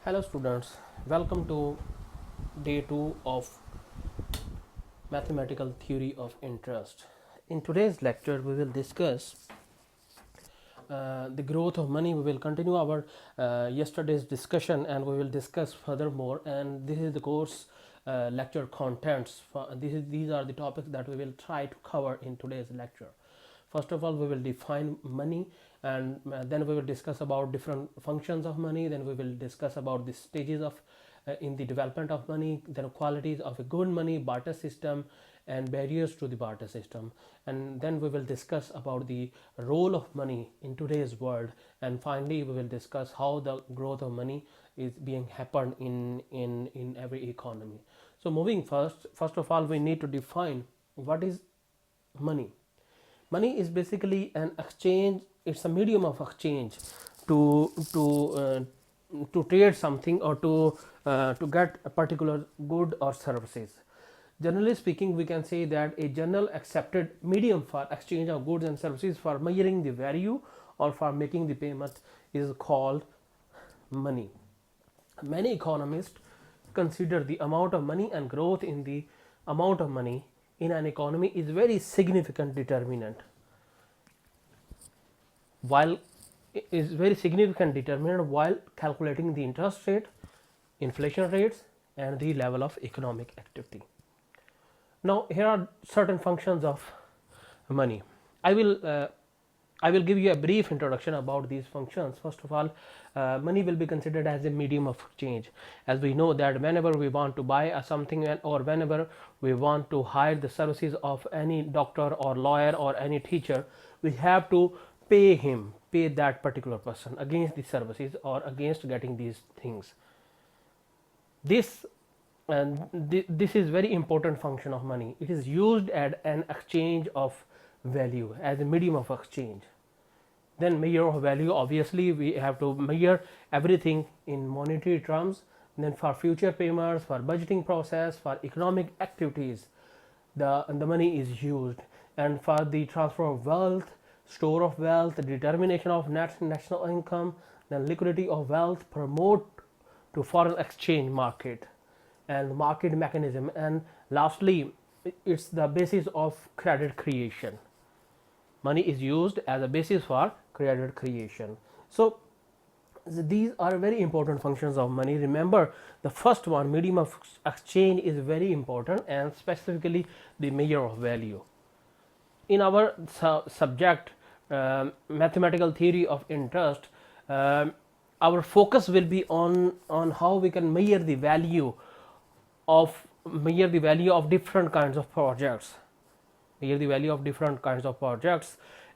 Hello students, welcome to day 2 of mathematical theory of interest. In today's lecture we will discuss the growth of money. We will continue our yesterday's discussion and we will discuss furthermore, and this is the course lecture contents for these are the topics that we will try to cover in today's lecture. First of all, we will define money, and then we will discuss about different functions of money. Then we will discuss about the stages of in the development of money, then qualities of a good money, barter system, and barriers to the barter system. And then we will discuss about the role of money in today's world. And finally, we will discuss how the growth of money is being happened in every economy. So moving first of all, we need to define what is money. Money is basically an exchange. It's a medium of exchange to to uh, to trade something or to get a particular good or services. Generally speaking, we can say that a general accepted medium for exchange of goods and services for measuring the value or for making the payment is called money. Many economists consider the amount of money and growth in the amount of money in an economy is very significant determinant. While is very significant determinant while calculating the interest rate, inflation rates, and the level of economic activity. Now, here are certain functions of money. I will give you a brief introduction about these functions. First of all, money will be considered as a medium of exchange. As we know that whenever we want to buy something or whenever we want to hire the services of any doctor or lawyer or any teacher, we have to pay that particular person against the services or against getting these things. This this is very important function of money. It is used as an exchange of value, as a medium of exchange. Then measure of value, obviously we have to measure everything in monetary terms. Then for future payments, for budgeting process, for economic activities, the money is used. And for the transfer of wealth, store of wealth, determination of net national income, then liquidity of wealth, promote to foreign exchange market and market mechanism, and lastly it's the basis of credit creation. Money is used as a basis for credit creation. So these are very important functions of money. Remember, the first one, medium of exchange, is very important, and specifically the measure of value. In our subject mathematical theory of interest, our focus will be on how we can measure the value of different kinds of projects,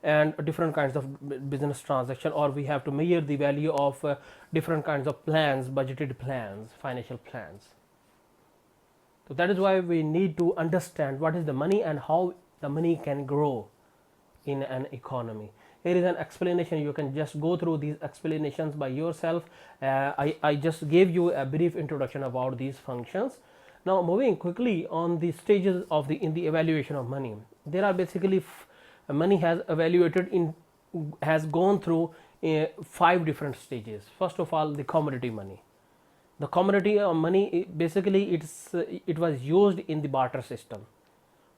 and different kinds of business transaction, or we have to measure the value of different kinds of plans, budgeted plans, financial plans. So that is why we need to understand what is the money and how the money can grow in an economy. Here is an explanation. You can just go through these explanations by yourself. I just gave you a brief introduction about these functions. Now moving quickly on the stages of in the evaluation of money. There are basically money has gone through 5 different stages. First of all, the commodity money. The commodity money, basically it was used in the barter system.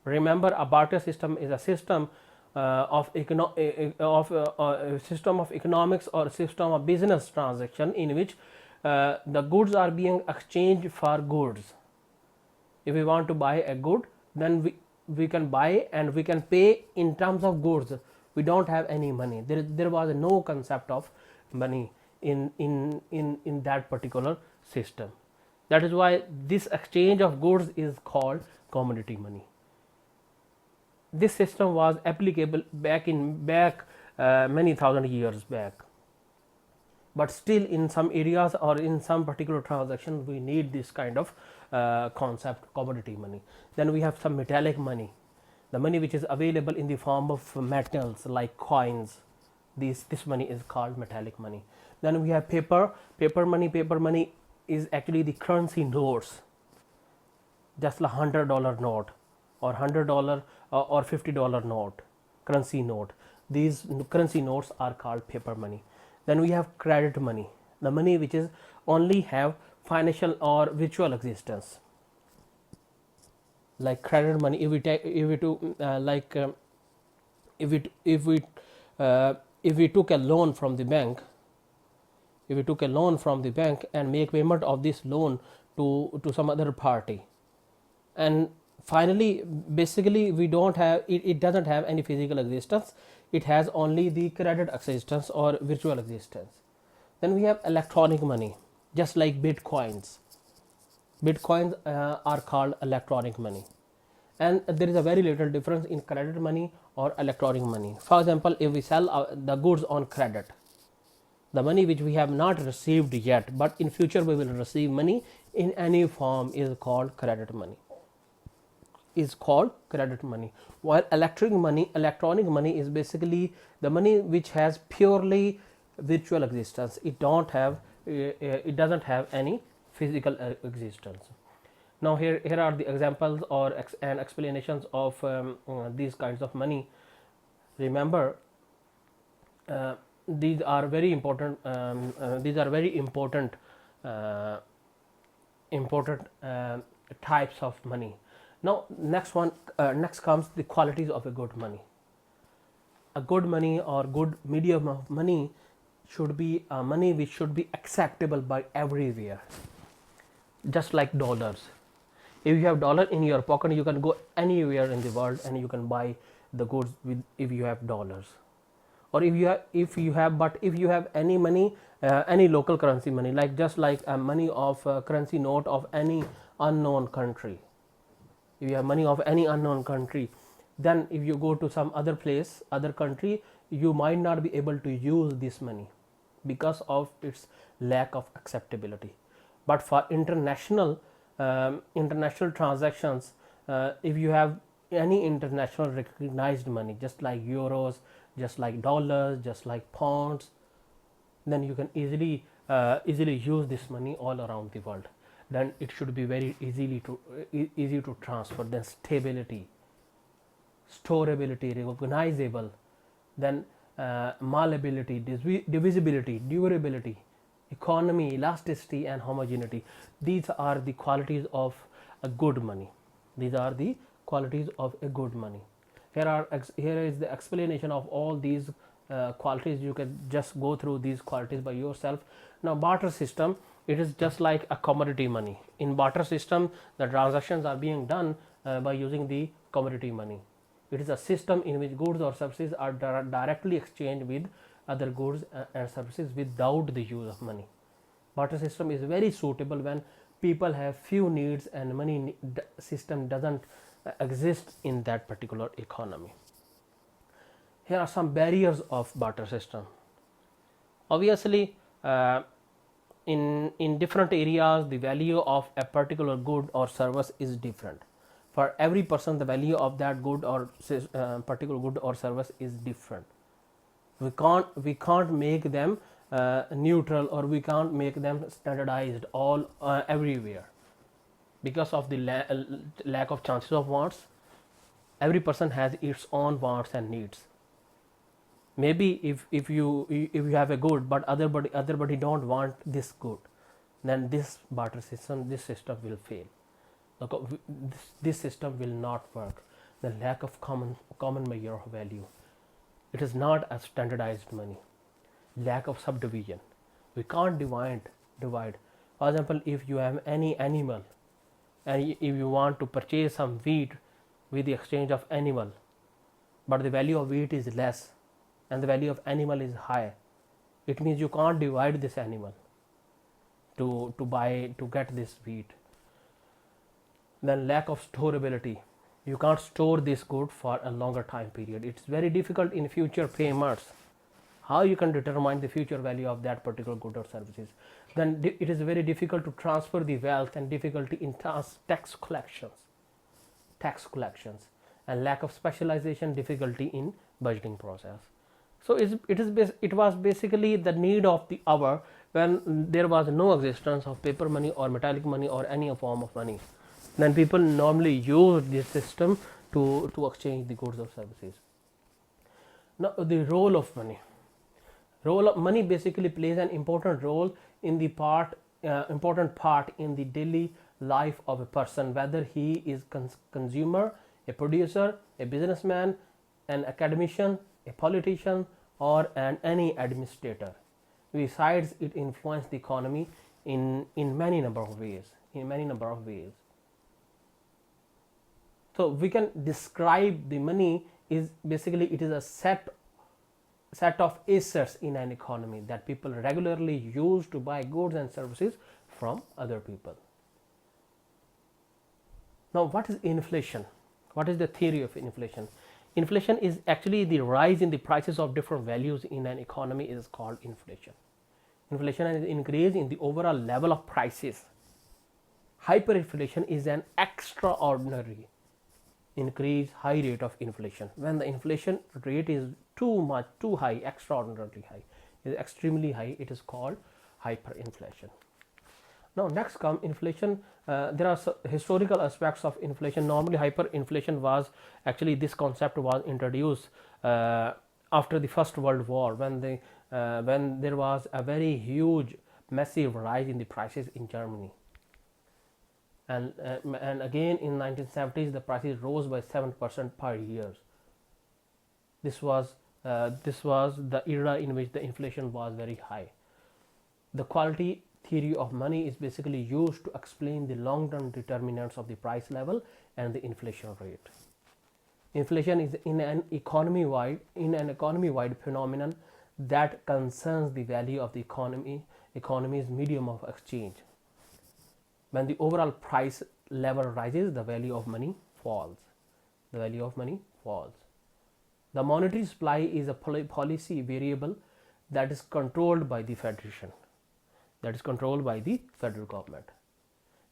Remember, a barter system is a system of system of economics or system of business transaction in which the goods are being exchanged for goods. If we want to buy a good, then we can buy and we can pay in terms of goods. We don't have any money. There was no concept of money in that particular system. That is why this exchange of goods is called commodity money. This system was applicable back many thousand years back, but still in some areas or in some particular transactions we need this kind of concept, commodity money. Then we have some metallic money, the money which is available in the form of metals like coins. This money is called metallic money. Then we have paper money. Paper money is actually the currency notes, just a $100 note or $100 or $50 note, currency note. These currency notes are called paper money. Then we have credit money. the money which is only have financial or virtual existence, like credit money. If we take, if we do like if we if we took a loan from the bank, if we took a loan from the bank and make payment of this loan to some other party, and finally basically we don't have it, it doesn't have any physical existence, it has only the credit existence or virtual existence. Then we have electronic money, just like bitcoins. Bitcoins are called electronic money, and there is a very little difference in credit money or electronic money. For example, if we sell the goods on credit, the money which we have not received yet but in future we will receive money in any form is called credit money, while electronic money is basically the money which has purely virtual existence. It doesn't have any physical existence. Now here are the examples or and explanations of these kinds of money. Remember, these are very important types of money. Now next comes the qualities of a good money. A good money or good medium of money should be a money which should be acceptable by everywhere, just like dollars. If you have dollar in your pocket, you can go anywhere in the world and you can buy the goods with, if you have dollars. Or if you have any money, any local currency money, like just like a money of currency note of any unknown country. If you have money of any unknown country, then if you go to some other place, other country, you might not be able to use this money because of its lack of acceptability. But for international transactions, if you have any international recognized money, just like euros, just like dollars, just like pounds, then you can easily use this money all around the world. Then it should be very easy to transfer. Then stability, storability, recognizable, then malleability, divisibility, durability, economy, elasticity, and homogeneity. These are the qualities of a good money. These are the qualities of a good money. Here is the explanation of all these qualities. You can just go through these qualities by yourself. Now barter system, it is just like a commodity money. In barter system, the transactions are being done by using the commodity money. It is a system in which goods or services are directly exchanged with other goods and services without the use of money. Barter system is very suitable when people have few needs and money system doesn't exist in that particular economy. Here are some barriers of barter system. Obviously, in different areas, the value of a particular good or service is different. For every person, the value of that good or particular good or service is different. We can't make them neutral, or we can't make them standardized all everywhere because of the lack of chances of wants. Every person has its own wants and needs. Maybe if you have a good but other don't want this good, then this barter system, this system will fail. This system will not work. The lack of common measure of value. It is not a standardized money. Lack of subdivision. We can't divide. For example, if you have any animal and if you want to purchase some wheat with the exchange of animal, but the value of wheat is less and the value of animal is high, it means you can't divide this animal to get this wheat. Then lack of storability. You can't store this good for a longer time period. It's very difficult in future payments. How you can determine the future value of that particular good or services? Then it is very difficult to transfer the wealth, and difficulty in tax collections, and lack of specialization, difficulty in budgeting process. So it was basically the need of the hour when there was no existence of paper money or metallic money or any form of money. Then people normally use this system to exchange the goods or services. Now the role of money. Role of money basically plays an important role in the important part in the daily life of a person, whether he is consumer, a producer, a businessman, an academician, a politician, or any administrator. Besides, it influences the economy in many number of ways. So we can describe the money is basically it is a set of assets in an economy that people regularly use to buy goods and services from other people. Now, what is inflation? What is the theory of inflation? Inflation is actually the rise in the prices of different values in an economy is called inflation. Inflation is increase in the overall level of prices. Hyperinflation is an extraordinary increase high rate of inflation. When the inflation rate is too high, extraordinarily high, is extremely high, it is called hyperinflation. Now next come inflation. There are historical aspects of inflation. Normally hyperinflation was actually, this concept was introduced after the First World War, when there was a very huge massive rise in the prices in Germany, and again in 1970s the prices rose by 7% per year. This was the era in which the inflation was very high. The quality theory of money is basically used to explain the long-term determinants of the price level and the inflation rate. Inflation is in an economy-wide phenomenon that concerns the value of the economy's medium of exchange. When the overall price level rises, the value of money falls. The monetary supply is a policy variable that is controlled by the federation, federal government,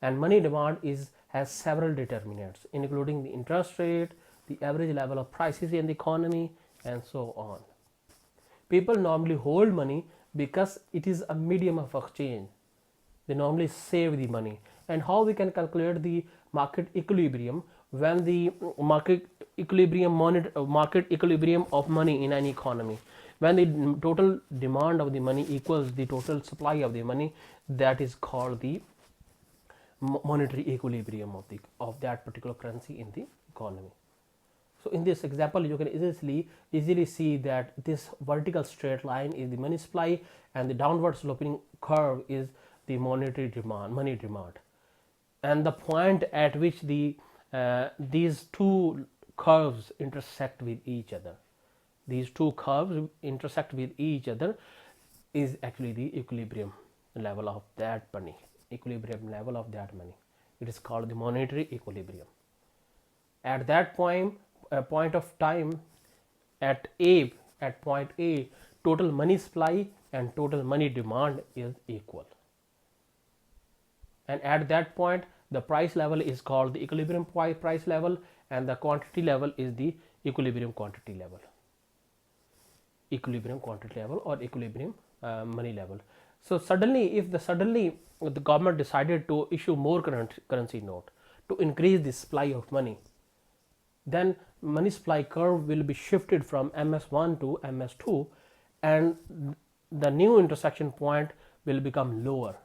and money demand has several determinants, including the interest rate, the average level of prices in the economy, and so on. People normally hold money because it is a medium of exchange. They normally save the money. And how we can calculate the market equilibrium? When the market equilibrium of money in an economy, when the total demand of the money equals the total supply of the money, that is called the monetary equilibrium of that particular currency in the economy. So in this example, you can easily see that this vertical straight line is the money supply, and the downward sloping curve is the money demand, and the point at which these two curves intersect with each other. Is actually the equilibrium level of that money. It is called the monetary equilibrium. At that point of time, at point A, total money supply and total money demand is equal, and at that point the price level is called the equilibrium price level, and the quantity level is the equilibrium quantity level or equilibrium money level. So suddenly the government decided to issue more currency note to increase the supply of money, then money supply curve will be shifted from MS1 to MS2, and the new intersection point will become lower,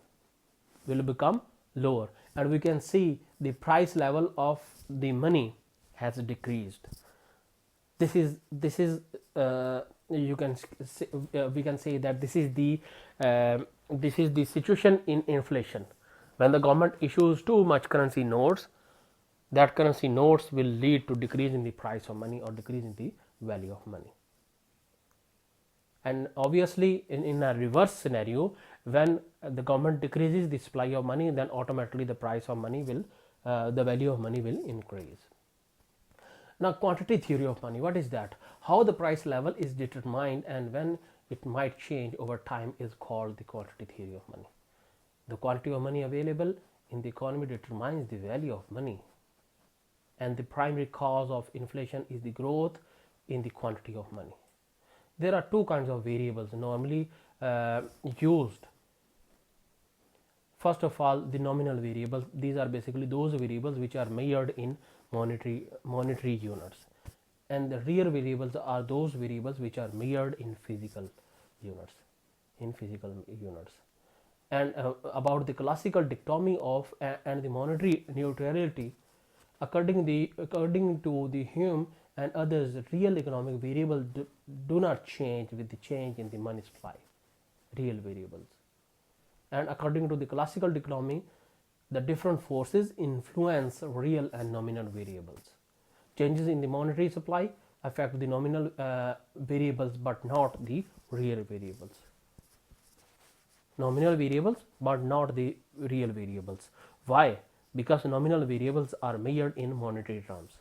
and we can see the price level of the money has decreased. This is we can say that this is the situation in inflation. When the government issues too much currency notes, that currency notes will lead to decrease in the price of money or decrease in the value of money. And obviously in a reverse scenario, when the government decreases the supply of money, then automatically the price of money the value of money will increase. Now, quantity theory of money, what is that? How the price level is determined and when it might change over time is called the quantity theory of money. The quantity of money available in the economy determines the value of money, and the primary cause of inflation is the growth in the quantity of money. There are two kinds of variables normally used. First of all, the nominal variables. These are basically those variables which are measured in monetary units, and the real variables are those variables which are measured in physical units. and about the classical dichotomy of and the monetary neutrality. According to the Hume and others, real economic variables do not change with the change in the money supply, real variables. And according to the classical dichotomy, the different forces influence real and nominal variables. Changes in the monetary supply affect the nominal variables but not the real variables. Nominal variables but not the real variables. Why? Because nominal variables are measured in monetary terms,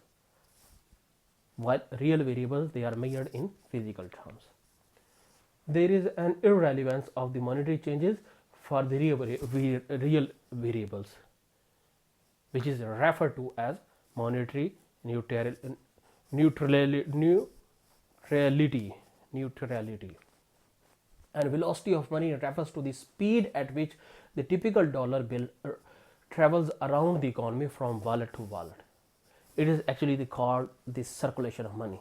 while real variables they are measured in physical terms. There is an irrelevance of the monetary changes for the real variables, which is referred to as monetary neutrality. And velocity of money refers to the speed at which the typical dollar bill travels around the economy from wallet to wallet. It is actually called the circulation of money.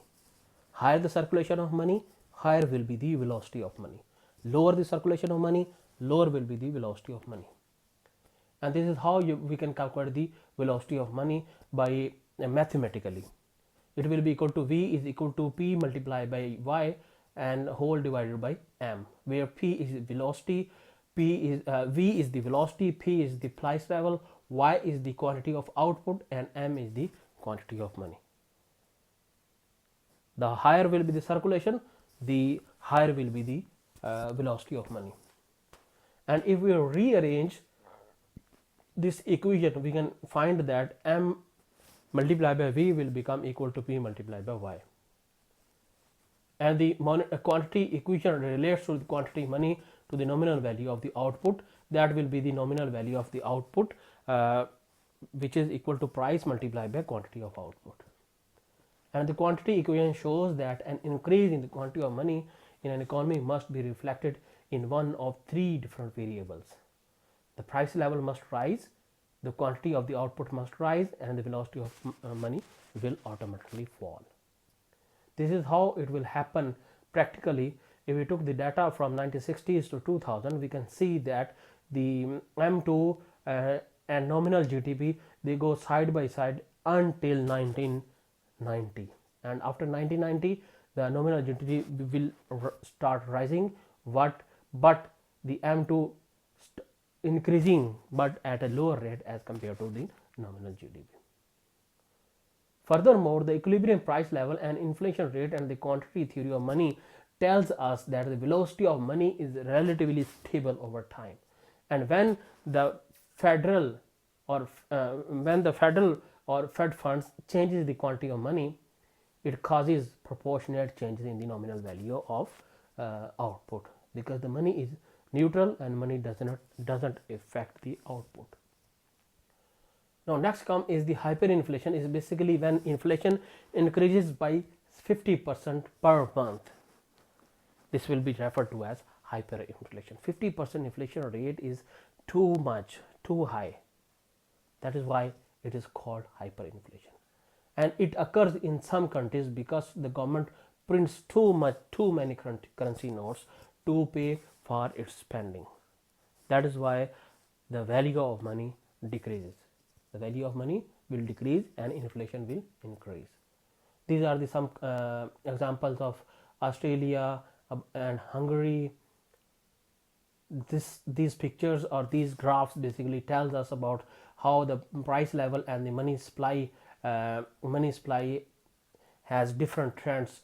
Higher the circulation of money, higher will be the velocity of money. Lower the circulation of money, lower will be the velocity of money. And this is how we can calculate the velocity of money by mathematically. It will be equal to V is equal to P multiplied by Y and whole divided by M, where P is velocity, V is the velocity, P is the price level, Y is the quantity of output, and M is the quantity of money. The higher will be the circulation, the higher will be the velocity of money. And if we rearrange this equation, we can find that M multiplied by V will become equal to P multiplied by Y. And the quantity equation relates to the quantity money to the nominal value of the output. That will be the nominal value of the output, which is equal to price multiplied by quantity of output. And the quantity equation shows that an increase in the quantity of money in an economy must be reflected in one of three different variables. The price level must rise, the quantity of the output must rise, and the velocity of money will automatically fall. This is how it will happen practically. If we took the data from 1960s to 2000, we can see that the M2 and nominal GDP, they go side by side until 1990. And after 1990, the nominal GDP will start rising, but the M2 increasing, but at a lower rate as compared to the nominal GDP. Furthermore, the equilibrium price level and inflation rate and the quantity theory of money tells us that the velocity of money is relatively stable over time. And when the federal or Fed funds changes the quantity of money, it causes proportionate changes in the nominal value of output, because the money is neutral and money doesn't affect the output. Now next is the hyperinflation. Is basically when inflation increases by 50% per month. This will be referred to as hyperinflation. 50% inflation rate is too much, too high. That is why it is called hyperinflation. And it occurs in some countries because the government prints too many currency notes to pay for its spending. That is why the value of money decreases. The value of money will decrease and inflation will increase. These are some examples of Australia and Hungary. These pictures or these graphs basically tells us about how the price level and the money supply has different trends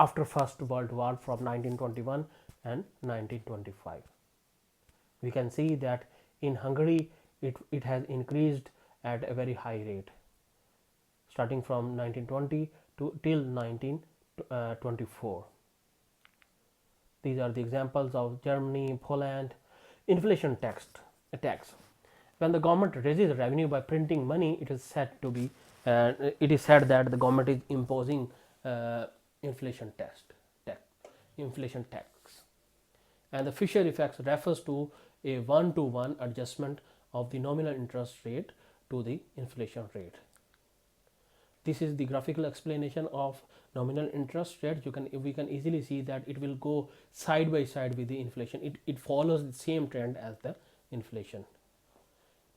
after First World War from 1921 and 1925. We can see that in Hungary it has increased at a very high rate, starting from 1920 till 1924. These are the examples of Germany, Poland. Inflation tax. When the government raises revenue by printing money, it is said that the government is imposing inflation tax. And the Fisher effect refers to a one-to-one adjustment of the nominal interest rate to the inflation rate. This is the graphical explanation of nominal interest rate. We can easily see that it will go side by side with the inflation. It follows the same trend as the inflation,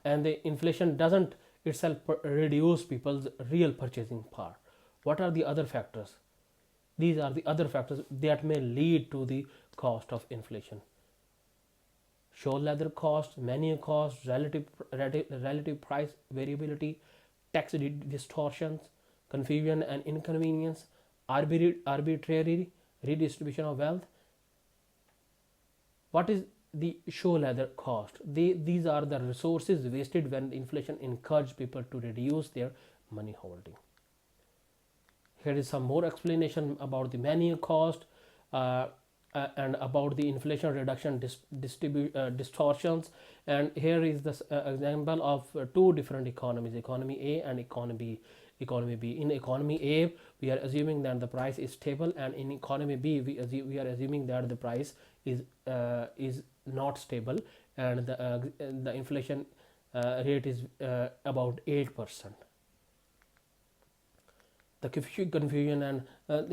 and the inflation doesn't itself reduce people's real purchasing power. What are the other factors? These are the other factors that may lead to the cost of inflation: show leather cost, menu cost, relative price variability, tax distortions, confusion and inconvenience, arbitrary redistribution of wealth. What is the show leather cost? These are the resources wasted when inflation encouraged people to reduce their money holding. Here is some more explanation about the menu cost and about the inflation reduction distortions. And here is the example of two different economies, economy A and economy B. In economy A, we are assuming that the price is stable, and in economy B, we are assuming that the price is not stable, and the inflation rate is about 8%. The confusion, and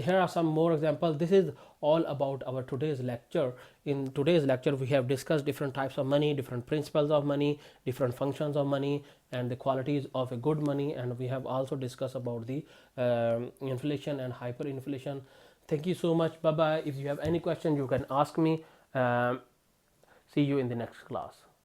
here are some more examples. This is all about our today's lecture. In today's lecture, we have discussed different types of money, different principles of money, different functions of money, and the qualities of a good money, and we have also discussed about the inflation and hyperinflation. Thank you so much. Bye bye. If you have any question, you can ask me. See you in the next class.